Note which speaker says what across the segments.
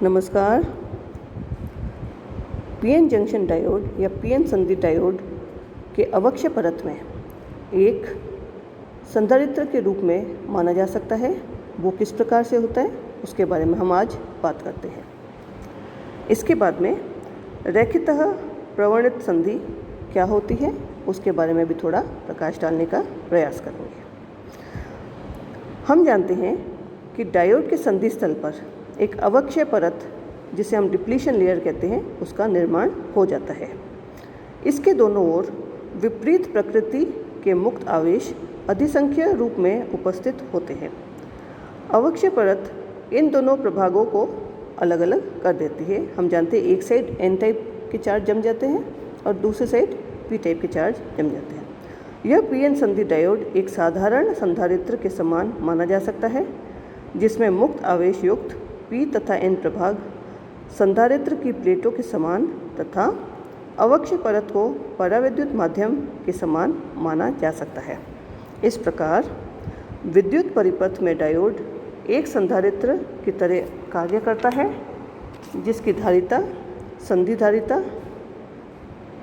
Speaker 1: नमस्कार। PN junction diode या PN संधि डायोड के अवक्ष्य परत में एक संधारित्र के रूप में माना जा सकता है। वो किस प्रकार से होता है उसके बारे में हम आज बात करते हैं। इसके बाद में रैखिकतः प्रवर्णित संधि क्या होती है उसके बारे में भी थोड़ा प्रकाश डालने का प्रयास करेंगे। हम जानते हैं कि डायोड के संधि स्थल पर एक अवक्ष्य परत जिसे हम डिप्लीशन लेयर कहते हैं उसका निर्माण हो जाता है। इसके दोनों ओर विपरीत प्रकृति के मुक्त आवेश अधिसंख्य रूप में उपस्थित होते हैं। अवक्ष्य परत इन दोनों प्रभागों को अलग अलग कर देती है। हम जानते हैं एक साइड एन टाइप के चार्ज जम जाते हैं और दूसरी साइड पी टाइप के चार्ज जम जाते हैं। यह पीएन संधि डायोड एक साधारण संधारित्र के समान माना जा सकता है जिसमें मुक्त आवेश युक्त पी तथा एन प्रभाग संधारित्र की प्लेटों के समान तथा अवक्ष्य परत को पराविद्युत माध्यम के समान माना जा सकता है। इस प्रकार विद्युत परिपथ में डायोड एक संधारित्र की तरह कार्य करता है जिसकी धारिता संधि धारिता,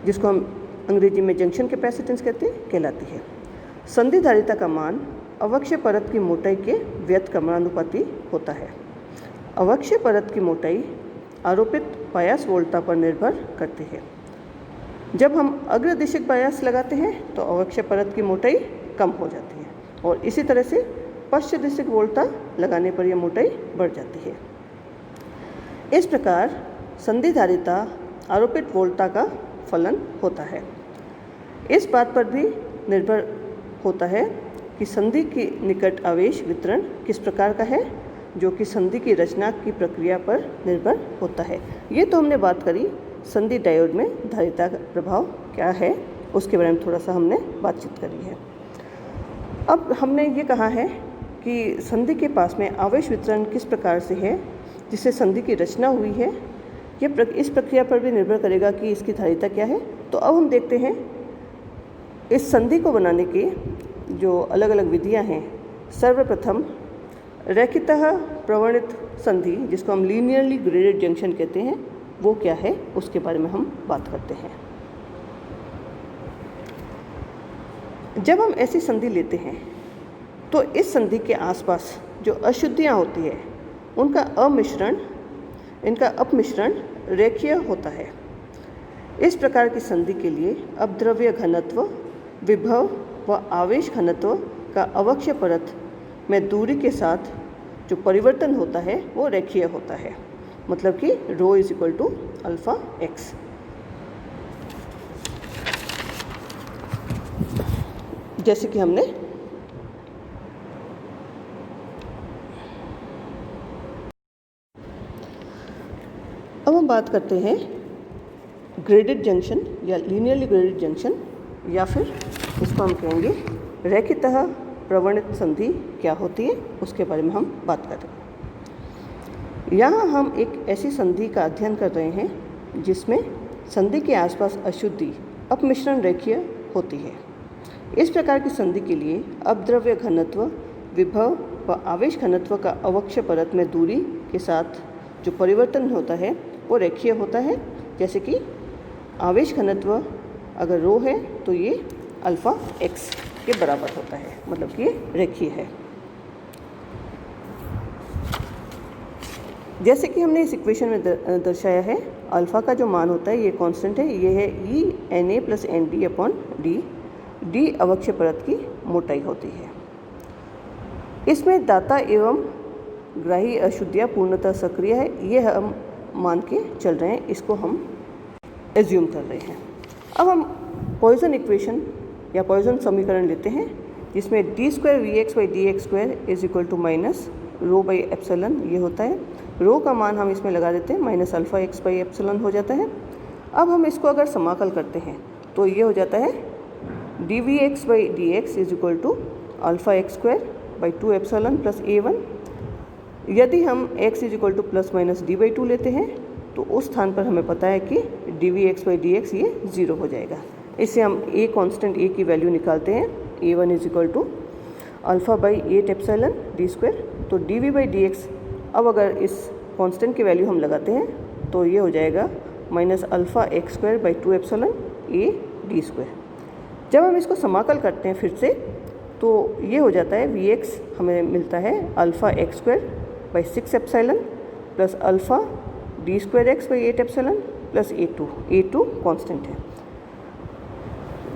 Speaker 1: जिसको हम अंग्रेजी में जंक्शन कैपेसिटेंस कहते हैं, कहलाती है। संधि धारिता का मान अवक्ष्य परत की मोटाई के व्यतक्रमानुपाती होता है। अवक्ष्य परत की मोटाई आरोपित बायस वोल्टता पर निर्भर करती है। जब हम अग्रदिशिक बायस लगाते हैं तो अवक्ष्य परत की मोटाई कम हो जाती है और इसी तरह से पश्च दिशिक वोल्टता लगाने पर यह मोटाई बढ़ जाती है। इस प्रकार संधि धारिता आरोपित वोल्टता का फलन होता है। इस बात पर भी निर्भर होता है कि संधि के निकट आवेश वितरण किस प्रकार का है, जो कि संधि की रचना की प्रक्रिया पर निर्भर होता है। ये तो हमने बात करी संधि डायोड में धारिता का प्रभाव क्या है उसके बारे में थोड़ा सा हमने बातचीत करी है। अब हमने ये कहा है कि संधि के पास में आवेश वितरण किस प्रकार से है जिससे संधि की रचना हुई है। ये इस प्रक्रिया पर भी निर्भर करेगा कि इसकी धारिता क्या है। तो अब हम देखते हैं इस संधि को बनाने की जो अलग अलग विधियां हैं। सर्वप्रथम रैखिकतः प्रवर्णित संधि जिसको हम लीनियरली ग्रेडेड जंक्शन कहते हैं वो क्या है उसके बारे में हम बात करते हैं। जब हम ऐसी संधि लेते हैं तो इस संधि के आसपास जो अशुद्धियाँ होती है इनका अपमिश्रण रेखीय होता है। इस प्रकार की संधि के लिए अपद्रव्य घनत्व, विभव व आवेश घनत्व का अवक्ष्य परत में दूरी के साथ जो परिवर्तन होता है वो रेखीय होता है। मतलब कि ρ = अल्फा x। जैसे कि हमने अब हम बात करते हैं ग्रेडेड जंक्शन या लीनियरली ग्रेडेड जंक्शन, या फिर इसको हम कहेंगे रैखिकतः प्रवर्णित संधि क्या होती है उसके बारे में हम बात कर रहे हैं। यहाँ हम एक ऐसी संधि का अध्ययन कर रहे हैं जिसमें संधि के आसपास अशुद्धि अपमिश्रण रेखीय होती है। इस प्रकार की संधि के लिए अपद्रव्य घनत्व, विभव व आवेश घनत्व का अवक्ष्य परत में दूरी के साथ जो परिवर्तन होता है वो रेखीय होता है। जैसे कि आवेश घनत्व अगर ρ है तो ये अल्फा x के बराबर होता है, मतलब कि ये रेखीय है। जैसे कि हमने इस इक्वेशन में दर्शाया है, अल्फा का जो मान होता है ये कांस्टेंट है, ये है E Na + Nd/d। d अवक्ष्य परत की मोटाई होती है। इसमें दाता एवं ग्राही अशुद्धियाँ पूर्णतः सक्रिय है, ये हम मान के चल रहे हैं, इसको हम एज्यूम कर रहे हैं। अब हम पॉइसन इक्वेशन या पॉइसन समीकरण लेते हैं जिसमें d2Vx/dx² = -ρ/ε ये होता है। ρ का मान हम इसमें लगा देते हैं -αx/ε हो जाता है। अब हम इसको अगर समाकल करते हैं तो ये हो जाता है dVx/dx = αx²/2ε + a1। यदि हम x = ±d/2 लेते हैं तो उस स्थान पर हमें पता है कि dVx/dx ये 0 हो जाएगा। इससे हम a कांस्टेंट a की वैल्यू निकालते हैं। a1 = α/8ε d²। तो dV/dx अब अगर इस कांस्टेंट की वैल्यू हम लगाते हैं तो ये हो जाएगा minus alpha X square by 2 epsilon A D square. जब हम इसको समाकल करते हैं फिर से तो ये हो जाता है वी एक्स हमें मिलता है alpha X square by 6 epsilon plus alpha D square X by 8 epsilon plus A two constant है।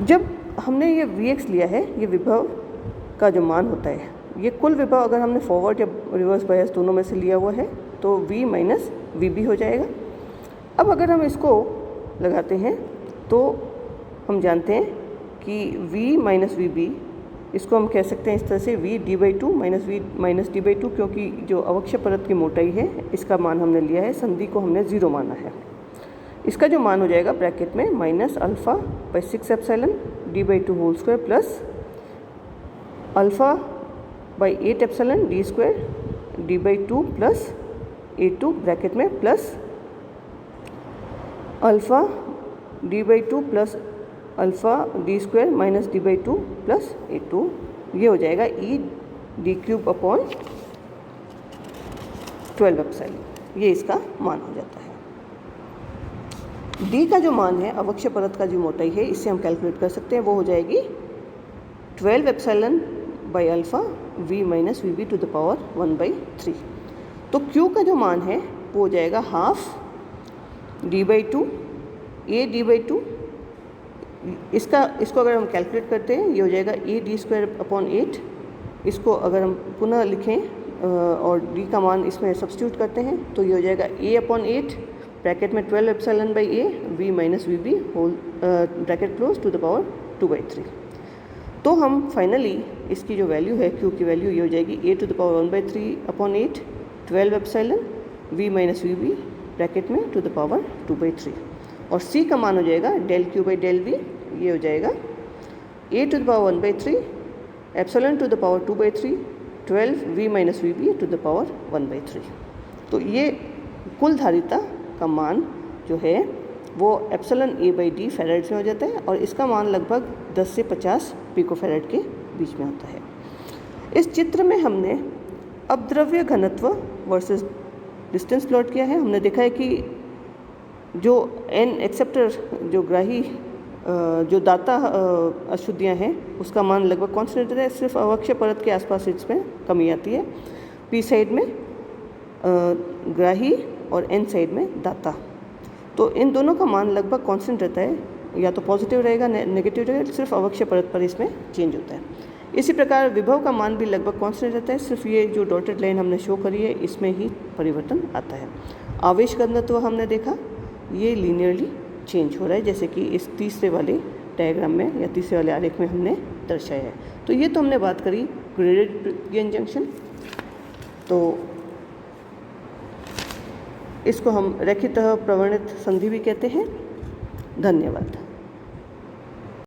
Speaker 1: जब हमने ये वी एक्स लिया है, ये विभव का जो मान होता है, ये कुल विभव अगर हमने फॉरवर्ड या रिवर्स बायस दोनों में से लिया हुआ है तो v माइनस वी बी हो जाएगा। अब अगर हम इसको लगाते हैं तो हम जानते हैं कि v माइनस वी बी, इसको हम कह सकते हैं इस तरह से v D by two minus V minus D by two, क्योंकि जो अवक्ष परत की मोटाई है इसका मान हमने लिया है, संधि को हमने 0 माना है। इसका जो मान हो जाएगा ब्रैकेट में minus alpha by 6 epsilon D by two whole square plus alpha by 8 epsilon D square D by two plus A two bracket में plus alpha D by two plus alpha D square minus D by two plus A two. ये हो जाएगा E D cube upon 12 epsilon, ये इसका मान हो जाता है। डी का जो मान है अवक्ष परत का जो मोटाई है, इससे हम कैलकुलेट कर सकते हैं, वो हो जाएगी 12 epsilon by alpha v minus V B to the power 1/3। तो Q का जो मान है वो हो जाएगा half D by to A D by to, इसको अगर हम कैलकुलेट करते हैं ये हो जाएगा ए डी स्क्वायर अपॉन 8। इसको अगर हम पुनः लिखें और डी का मान इसमें सब्स्टिट्यूट करते हैं तो ये हो जाएगा ए अपॉन 8 ब्रैकेट में 12 epsilon by A V minus V B whole bracket close to the power 2/3। तो हम फाइनली इसकी जो वैल्यू है Q की वैल्यू ये हो जाएगी A to the power 1/3 upon 8 12 epsilon V minus V B bracket में टू द पावर 2/3, और C का मान हो जाएगा del Q by del V, ये हो जाएगा A to the power 1/3 epsilon to the power 2/3 12 V minus V B to the power 1/3। तो ये कुल धारिता का मान जो है वो epsilon A by D farad में हो जाता है, और इसका मान लगभग 10 से 50 पिको फैराड के बीच में होता है। इस चित्र में हमने अपद्रव्य घनत्व वर्सेस डिस्टेंस प्लॉट किया है। हमने देखा है कि जो एन एक्सेप्टर जो ग्राही जो दाता अशुद्धियाँ हैं उसका मान लगभग कॉन्स्टेंट है, सिर्फ अवक्ष परत के आसपास इसमें कमी आती है। पी साइड में ग्राही और एन साइड में दाता, तो इन दोनों का मान लगभग कांस्टेंट रहता है, या तो पॉजिटिव रहेगा नेगेटिव रहेगा, सिर्फ अवक्ष परत पर इसमें चेंज होता है। इसी प्रकार विभव का मान भी लगभग कांस्टेंट रहता है, सिर्फ ये जो डॉटेड लाइन हमने शो करी है इसमें ही परिवर्तन आता है। आवेश घनत्व हमने देखा ये लीनियरली चेंज हो रहा है, जैसे कि इस तीसरे वाले डायग्राम में या तीसरे वाले आरेख में हमने दर्शाया है। तो ये तो हमने बात करी ग्रेडेड पीएन जंक्शन, तो इसको हम रैखिकतः प्रवणित संधि भी कहते हैं। धन्यवाद।